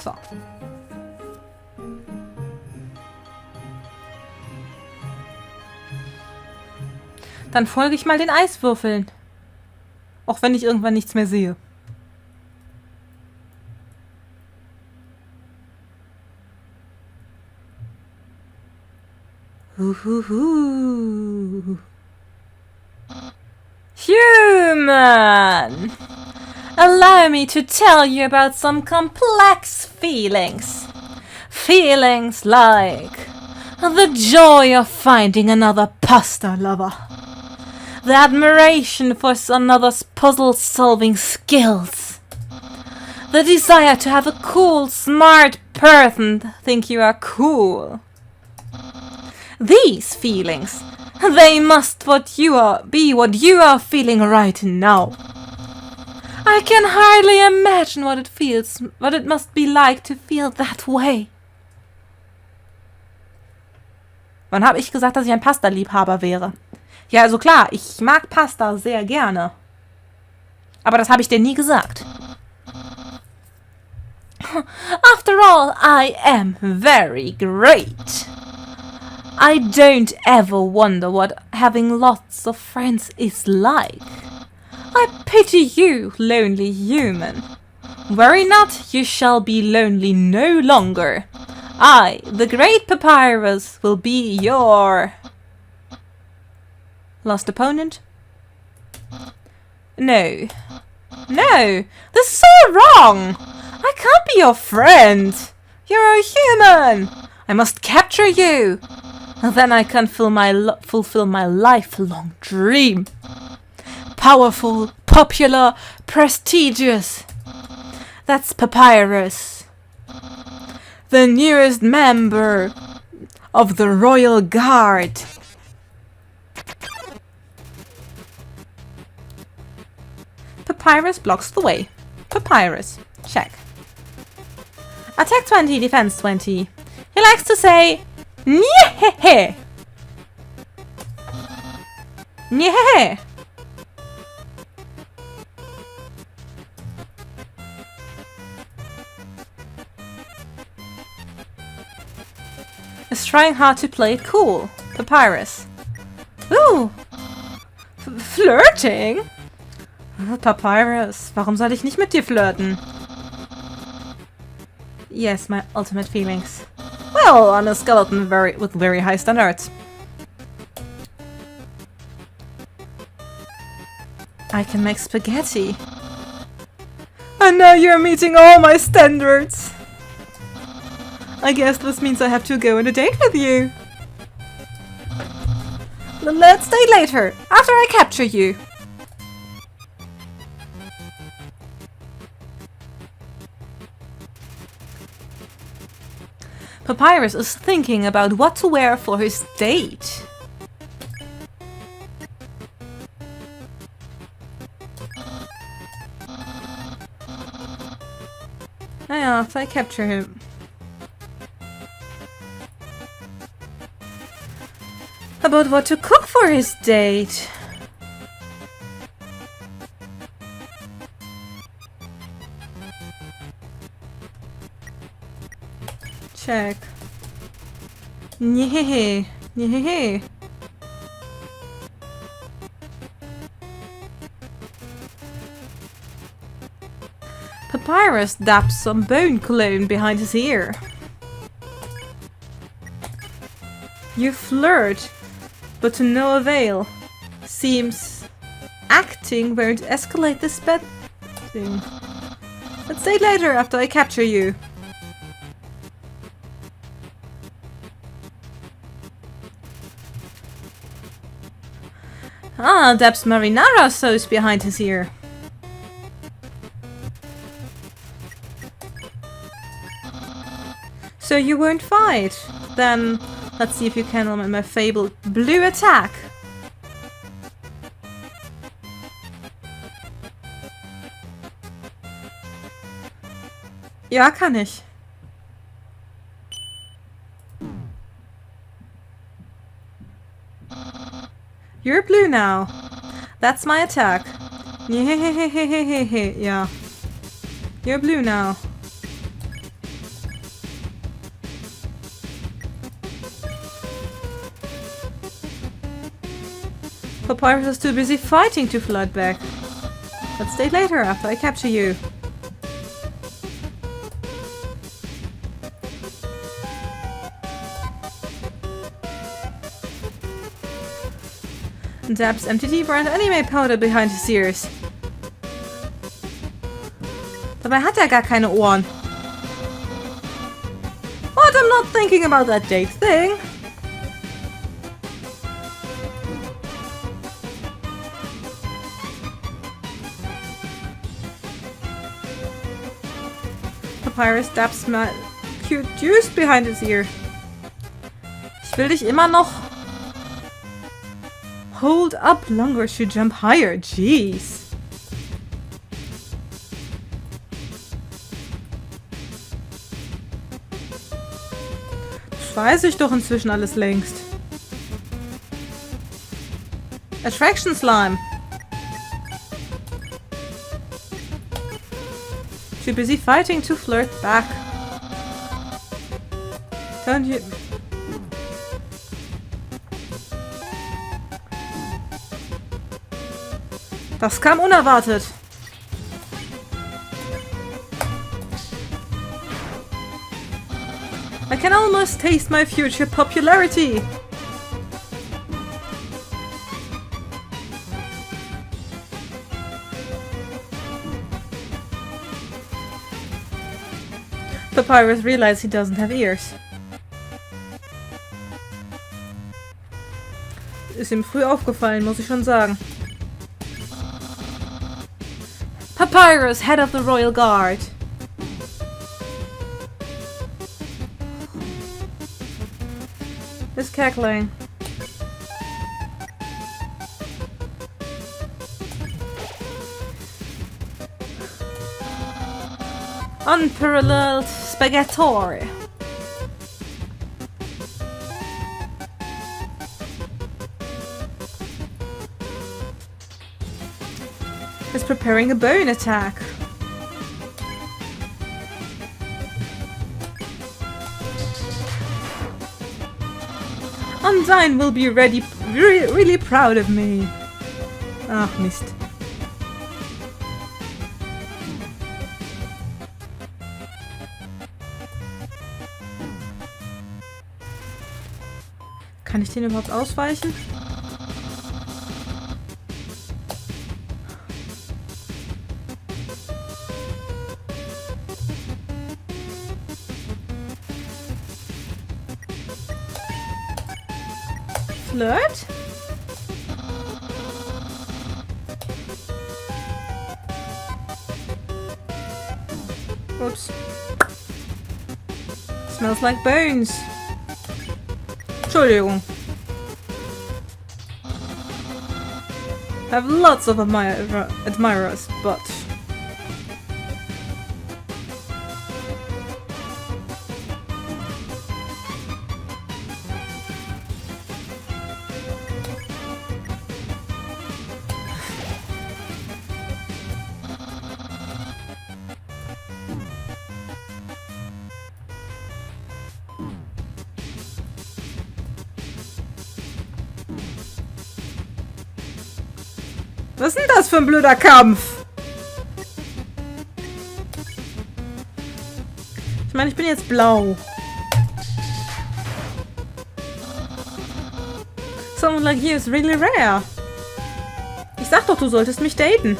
So. Dann folge ich mal den Eiswürfeln. Auch wenn ich irgendwann nichts mehr sehe. Human! Allow me to tell you about some complex feelings. Feelings like the joy of finding another pasta lover. The admiration for another's puzzle-solving skills. The desire to have a cool, smart person think you are cool. These feelings, they must be what you are feeling right now. I can hardly imagine what it must be like to feel that way. Wann habe ich gesagt, dass ich ein Pasta-Liebhaber wäre? Ja, also klar, ich mag Pasta sehr gerne. Aber das habe ich dir nie gesagt. After all, I am very great. I don't ever wonder what having lots of friends is like. I pity you, lonely human. Worry not, you shall be lonely no longer. I, the great Papyrus, will be your... lost opponent? No. No! This is so wrong! I can't be your friend! You're a human! I must capture you! And then I can fulfill my lifelong dream. Powerful, popular, prestigious. That's Papyrus. The newest member of the Royal Guard. Papyrus blocks the way. Papyrus. Check. Attack 20, defense 20. He likes to say, Nyehehe. Nyehehe. Is trying hard to play it cool. Papyrus. Ooh. Flirting? Papyrus, warum soll ich nicht mit dir flirten? Yes, my ultimate feelings. Well, on a skeleton with very high standards. I can make spaghetti. And now you're meeting all my standards. I guess this means I have to go on a date with you. Let's date later, after I capture you. Papyrus is thinking about what to wear for his date. Naja, after I capture him. About what to cook for his date. Check. Nyehehe. Nyehehe. Papyrus dabs some bone cologne behind his ear. You flirt, but to no avail. Seems acting won't escalate this bad thing. Let's date later after I capture you. Ah, dabs marinara sauce behind his ear. So you won't fight? Then let's see if you can on my fabled blue attack. Ja, kann ich. You're blue now. That's my attack. Yeah. You're blue now. Papyrus is too busy fighting to flirt back. Let's stay later after I capture you. Dabs MTT brand Anime Powder behind his ears. Dabei hat er gar keine Ohren. But I'm not thinking about that date thing. Papyrus dabs mal cute juice behind his ear. Ich will dich immer noch. Hold up longer should jump higher. Jeez. Das weiß ich doch inzwischen alles längst. Attraction Slime. Too busy fighting to flirt back. Turn you. Das kam unerwartet. I can almost taste my future popularity. Papyrus realized he doesn't have ears. Ist ihm früh aufgefallen, muss ich schon sagen. Papyrus, head of the Royal Guard. Is cackling. Unparalleled spaghetti. Is preparing a bone attack. Undyne will be really proud of me. Ach, Mist. Kann ich den überhaupt ausweichen? Flirt? Oops. Smells like bones. Entschuldigung. Have lots of admirers, but was ist denn das für ein blöder Kampf? Ich meine, ich bin jetzt blau. Someone like you is really rare. Ich sag doch, du solltest mich daten.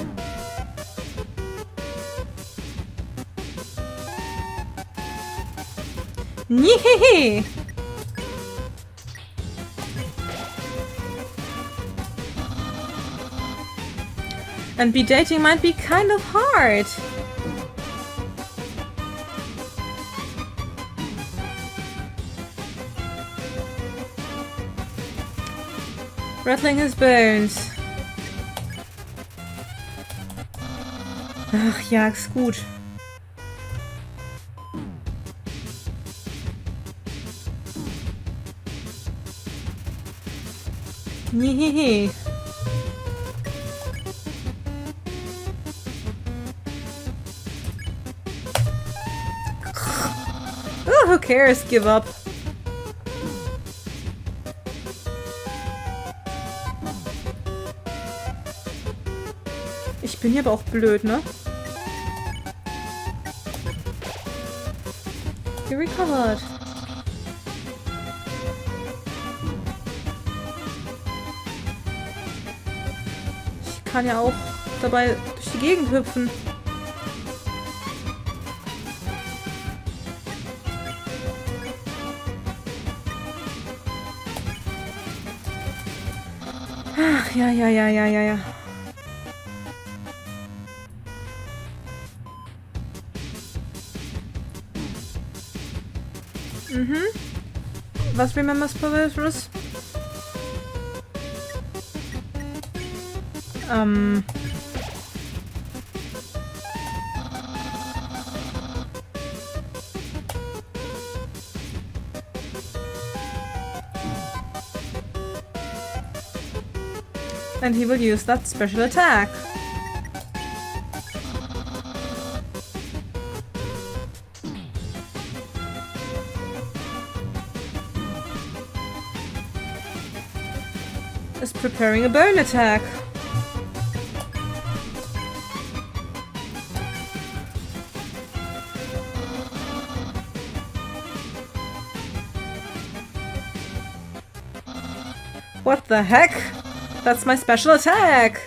Nihehe. And be dating might be kind of hard. Rattling his bones. Ach ja, ist gut. Nihehe. Who cares? Give up. Ich bin hier aber auch blöd, ne? You recovered. Ich kann ja auch dabei durch die Gegend hüpfen. Ach, ja. Mhm. Was remembers Perverse? And he will use that special attack. Is preparing a bone attack. What the heck? That's my special attack!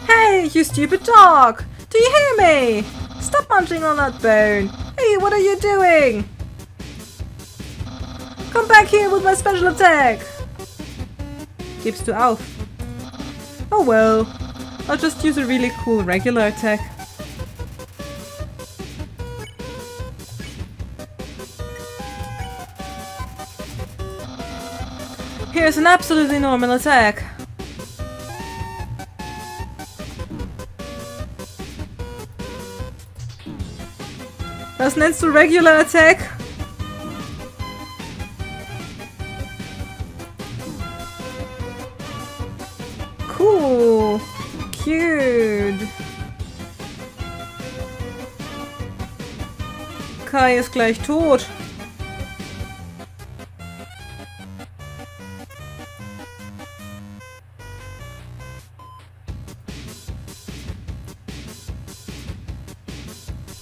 Hey, you stupid dog! Do you hear me? Stop munching on that bone! Hey, what are you doing? Come back here with my special attack! Gibst du auf? Oh well, I'll just use a really cool regular attack. Here's an absolutely normal attack. Das nennst du regular attack? Cool. Cute. Kai ist gleich tot.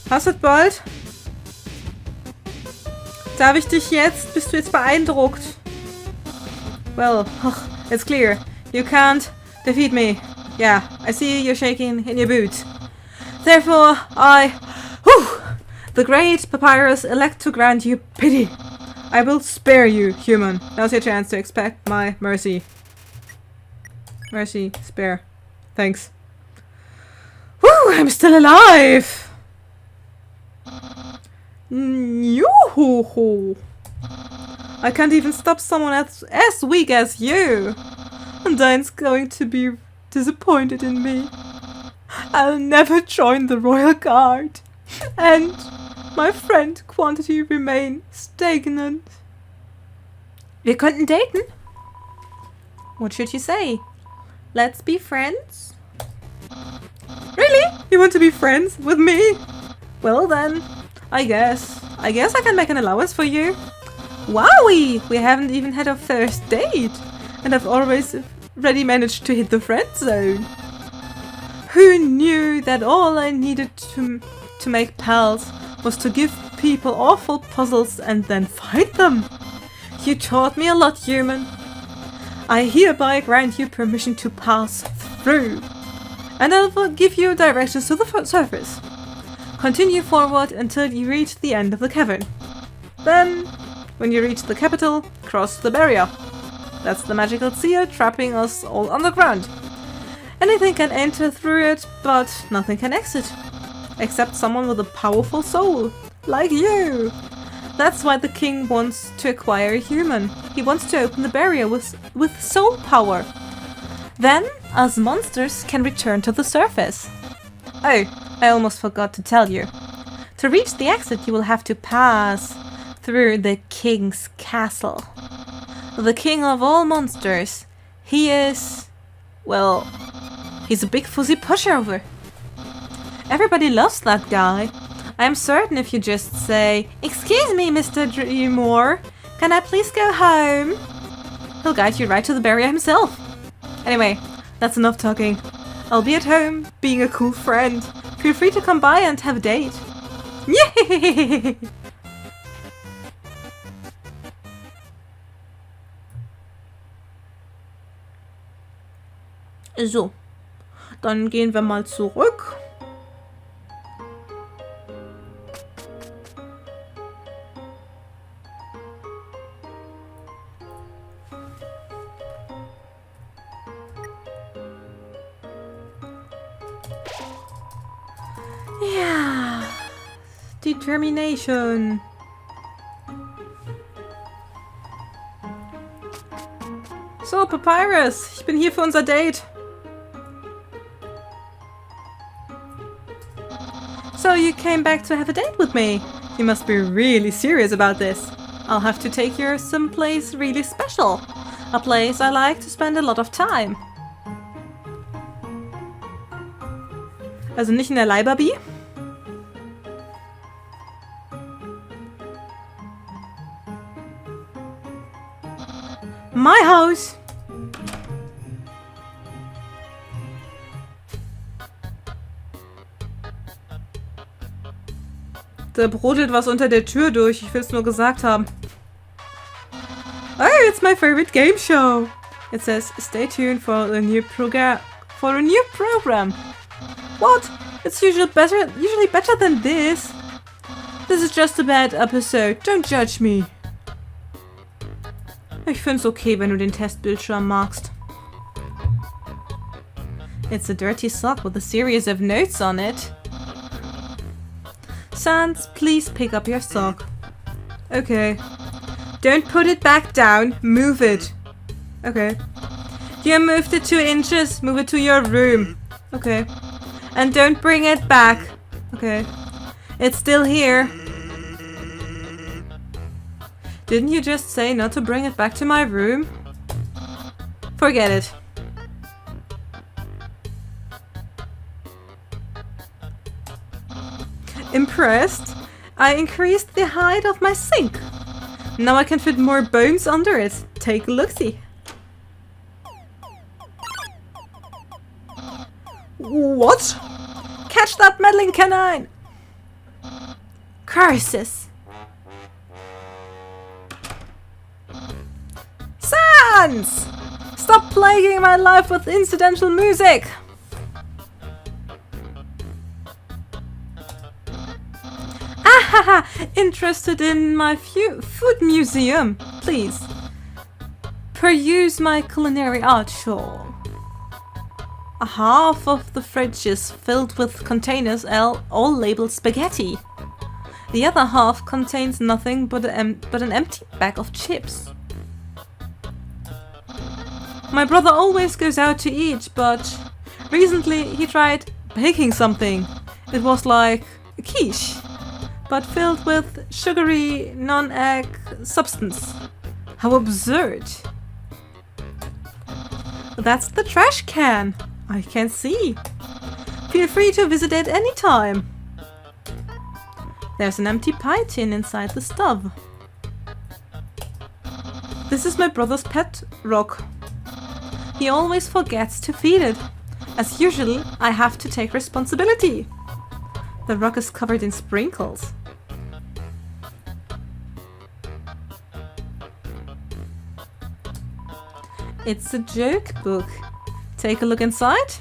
Hast du bald? Darf ich dich jetzt? Bist du jetzt beeindruckt? Well, it's clear. You can't defeat me. Yeah, I see you're shaking in your boots. Therefore, the great Papyrus, elect to grant you pity. I will spare you, human. Now's your chance to expect my mercy. Mercy, spare. Thanks. Woo, I'm still alive! Yoo-hoo-hoo. I can't even stop someone as weak as you. And Diane's going to be disappointed in me. I'll never join the Royal Guard. And my friend quantity remain stagnant. Wir könnten daten? What should you say? Let's be friends? Really? You want to be friends with me? Well then, I guess I can make an allowance for you. Wowie! We haven't even had our first date. And I've already managed to hit the friend zone. Who knew that all I needed to make pals was to give people awful puzzles and then fight them? You taught me a lot, human. I hereby grant you permission to pass through. And I will give you directions to the surface. Continue forward until you reach the end of the cavern. Then, when you reach the capital, cross the barrier. That's the magical seal trapping us all underground. Anything can enter through it, but nothing can exit. Except someone with a powerful soul, like you. That's why the king wants to acquire a human. He wants to open the barrier with soul power. Then, us monsters can return to the surface. Oh, I almost forgot to tell you. To reach the exit, you will have to pass through the king's castle. The king of all monsters. He is... well, he's a big fuzzy pushover. Everybody loves that guy. I'm certain if you just say, "Excuse me, Mr. Dreammore, can I please go home?" he'll guide you right to the barrier himself. Anyway, that's enough talking. I'll be at home, being a cool friend. Feel free to come by and have a date. Yay! So, dann gehen wir mal zurück. Ja, Determination. So, Papyrus, ich bin hier für unser Date. So you came back to have a date with me? You must be really serious about this. I'll have to take you someplace really special. A place I like to spend a lot of time. Also nicht in der Leihbarbie? My house! Da brodelt was unter der Tür durch. Ich will es nur gesagt haben. Oh, it's my favorite game show. It says, stay tuned for a new program. What? It's usually better than this. This is just a bad episode. Don't judge me. Ich find's okay, wenn du den Testbildschirm magst. It's a dirty sock with a series of notes on it. Sans, please pick up your sock. Okay. Don't put it back down. Move it. Okay. You moved it 2 inches. Move it to your room. Okay. And don't bring it back. Okay. It's still here. Didn't you just say not to bring it back to my room? Forget it. Impressed? I increased the height of my sink. Now I can fit more bones under it. Take a look-see. What? Catch that meddling canine! Curses! Sans! Stop plaguing my life with incidental music! Ahaha! Interested in my food museum? Please. Peruse my culinary art show. A half of the fridge is filled with containers all labeled spaghetti. The other half contains nothing but an empty bag of chips. My brother always goes out to eat, but recently he tried baking something. It was like a quiche, but filled with sugary, non-egg substance. How absurd! That's the trash can. I can see. Feel free to visit it anytime. There's an empty pie tin inside the stove. This is my brother's pet rock. He always forgets to feed it. As usual, I have to take responsibility. The rock is covered in sprinkles. It's a joke book. Take a look inside.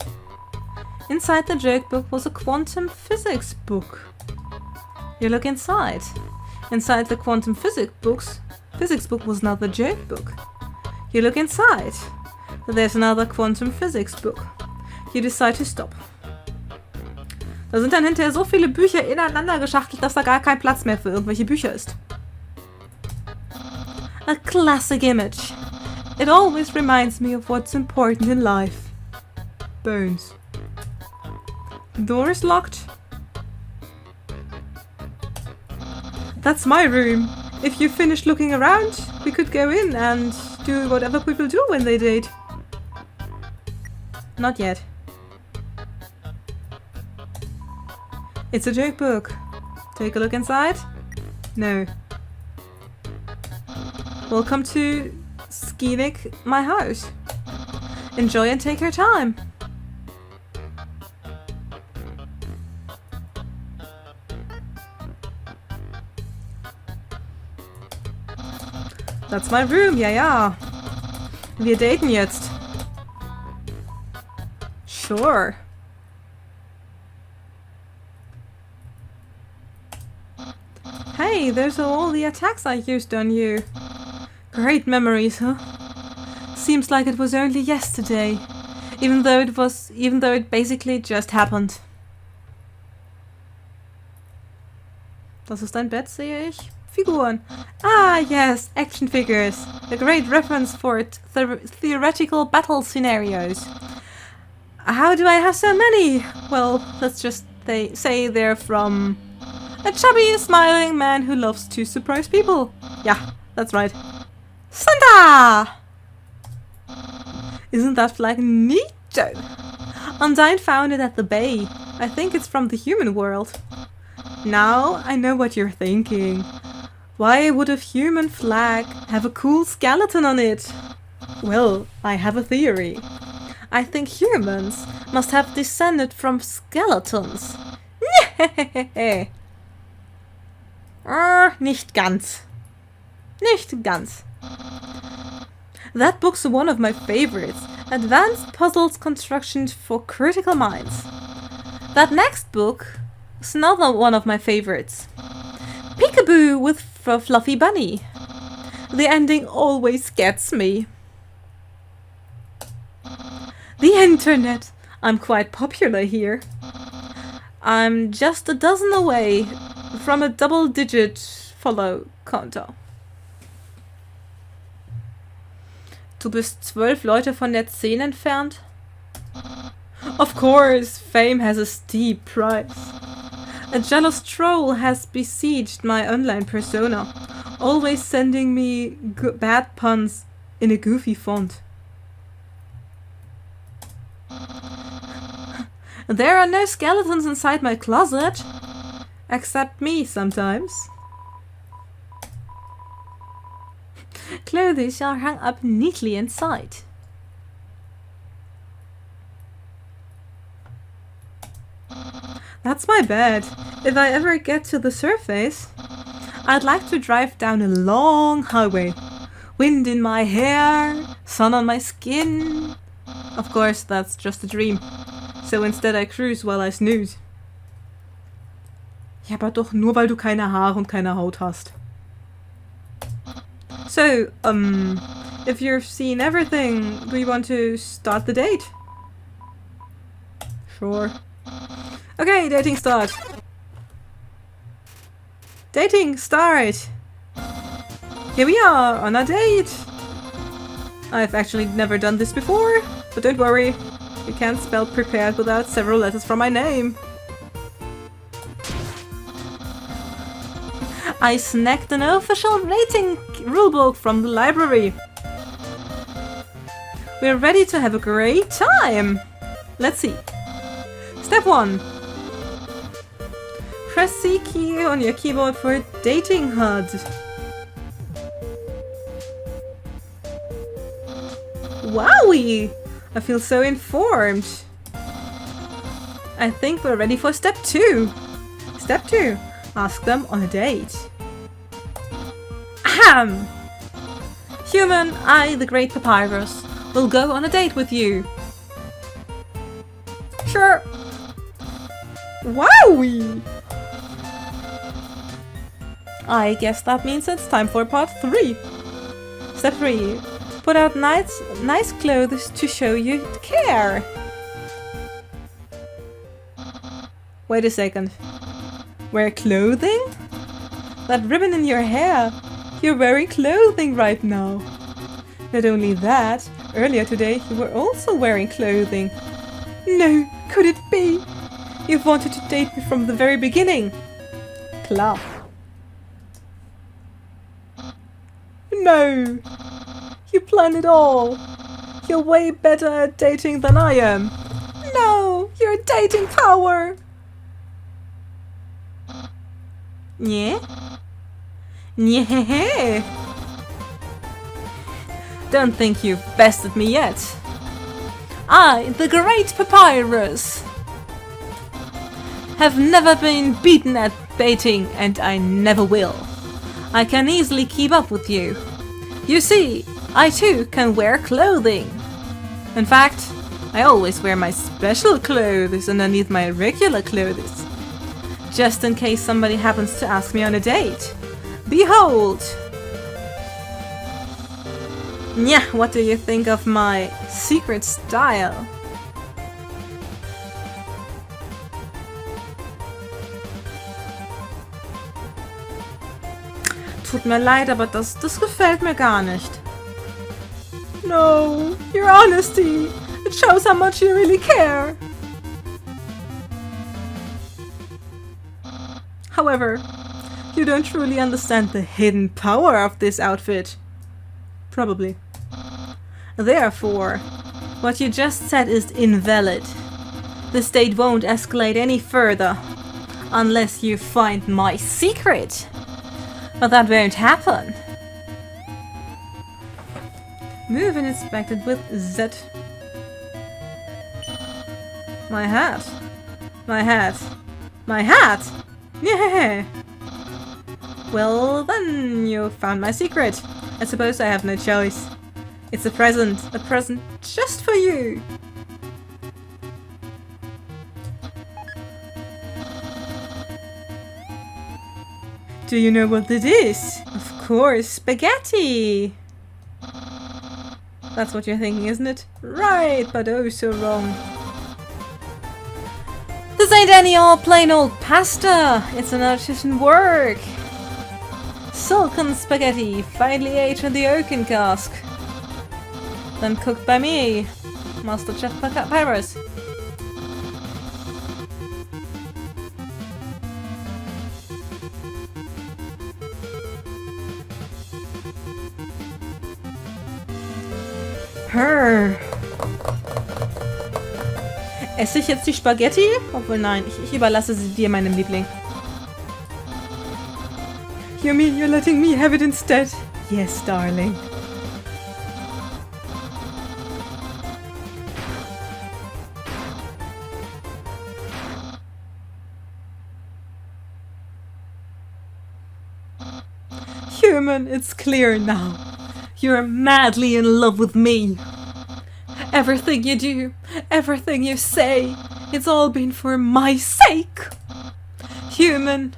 Inside the joke book was a quantum physics book. You look inside. Inside the quantum physics book was another joke book. You look inside. There's another quantum physics book. You decide to stop. Da sind dann hinterher so viele Bücher ineinander geschachtelt, dass da gar kein Platz mehr für irgendwelche Bücher ist. A classic image. It always reminds me of what's important in life. Bones. Door is locked. That's my room. If you finish looking around, we could go in and do whatever people do when they date. Not yet. It's a joke book. Take a look inside? No. Welcome to Skinik, my house. Enjoy and take your time. That's my room, ja. Wir daten jetzt. Sure. Hey, there's all the attacks I used on you. Great memories, huh? Seems like it was only yesterday. Even though it basically just happened. Das ist ein Bett, sehe ich. Figuren. Ah, yes, action figures. A great reference for theoretical battle scenarios. How do I have so many? Well, let's just say they're from a chubby, smiling man who loves to surprise people. Yeah, that's right. Santa! Isn't that flag neato? Undyne found it at the bay. I think it's from the human world. Now I know what you're thinking. Why would a human flag have a cool skeleton on it? Well, I have a theory. I think humans must have descended from skeletons. Nicht ganz. Nicht ganz. That book's one of my favorites. Advanced Puzzles Construction for Critical Minds. That next book is another one of my favorites. Peekaboo with Fluffy Bunny. The ending always gets me. The internet. I'm quite popular here. I'm just a dozen away from a double-digit follow counter. Du bist 12 Leute von der 10 entfernt? Of course, fame has a steep price. A jealous troll has besieged my online persona, always sending me bad puns in a goofy font. There are no skeletons inside my closet. Except me sometimes. Clothes are hung up neatly inside. That's my bed. If I ever get to the surface, I'd like to drive down a long highway. Wind in my hair, sun on my skin. Of course, that's just a dream. So instead I cruise while I snooze. Ja, aber doch nur, weil du keine Haare und keine Haut hast. So, if you've seen everything, do you want to start the date? Sure. Okay, dating start. Dating start. Here we are on a date. I've actually never done this before, but don't worry. You can't spell prepared without several letters from my name. I snagged an official rating rulebook from the library. We're ready to have a great time. Let's see. Step 1. Press C key on your keyboard for a dating HUD. Wowie! I feel so informed. I think we're ready for step 2. Step 2. Ask them on a date. Ahem! Human, I, the Great Papyrus, will go on a date with you. Sure. Wowie! I guess that means it's time for part 3. Step 3. Put out nice clothes to show you care. Wait a second. Wear clothing? That ribbon in your hair. You're wearing clothing right now. Not only that, earlier today you were also wearing clothing. No, could it be? You've wanted to date me from the very beginning. Klar. No. You planned it all. You're way better at dating than I am. No, you're dating power. Yeah? Yeah. Don't think you've bested me yet. I, the Great Papyrus, have never been beaten at dating, and I never will. I can easily keep up with you. You see, I too can wear clothing. In fact, I always wear my special clothes underneath my regular clothes. Just in case somebody happens to ask me on a date. Behold! Yeah, what do you think of my secret style? Tut mir leid, aber das gefällt mir gar nicht. No, your honesty. It shows how much you really care. However, you don't truly understand the hidden power of this outfit. Probably. Therefore, what you just said is invalid. This date won't escalate any further unless you find my secret. But that won't happen. Move and inspect it with Z. My hat. My hat. My hat! Yeah! Well then, you found my secret. I suppose I have no choice. It's a present just for you. Do you know what it is? Of course, spaghetti! That's what you're thinking, isn't it? Right, but oh so wrong. This ain't any plain old pasta! It's an artisan work! Silken spaghetti, finely aged in the oaken cask. Then cooked by me, Master Chef Papyrus. Esse ich jetzt die Spaghetti? Obwohl nein, ich überlasse sie dir, meinem Liebling. You mean you're letting me have it instead? Yes, darling. Human, it's clear now. You're madly in love with me. Everything you do, everything you say, it's all been for my sake. Human,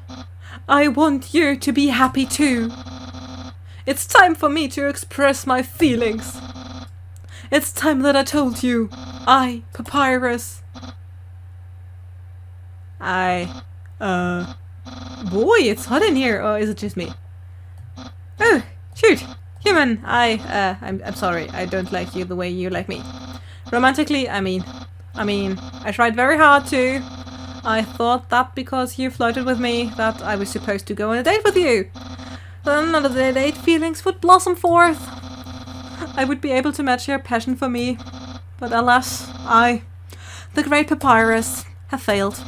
I want you to be happy too. It's time for me to express my feelings. It's time that I told you, Papyrus. Boy, it's hot in here, or is it just me? Oh, shoot. Human, I'm sorry, I don't like you the way you like me. Romantically, I mean, I tried very hard to. I thought that because you flirted with me, that I was supposed to go on a date with you. Then none of the date feelings would blossom forth. I would be able to match your passion for me. But alas, I, the great Papyrus, have failed.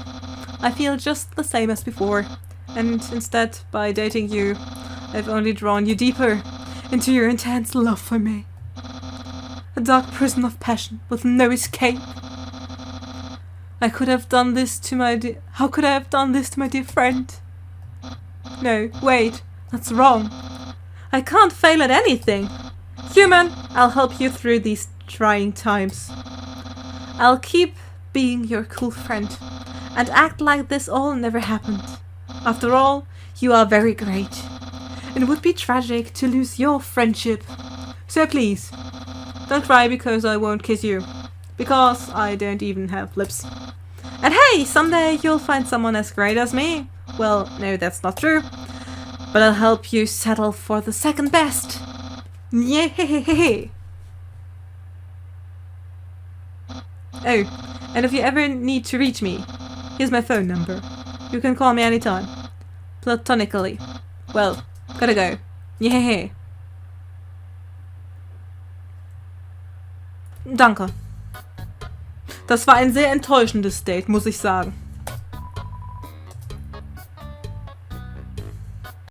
I feel just the same as before. And instead, by dating you, I've only drawn you deeper into your intense love for me. A dark prison of passion with no escape. How could I have done this to my dear friend? No, wait, that's wrong. I can't fail at anything. Human, I'll help you through these trying times. I'll keep being your cool friend and act like this all never happened. After all, you are very great. It would be tragic to lose your friendship. So please, don't cry because I won't kiss you. Because I don't even have lips. And hey, someday you'll find someone as great as me. Well, no, that's not true. But I'll help you settle for the second best. Yeah. Oh, and if you ever need to reach me, here's my phone number. You can call me anytime. Platonically. Well, gotta go. Yeah. Danke. Das war ein sehr enttäuschendes Date, muss ich sagen.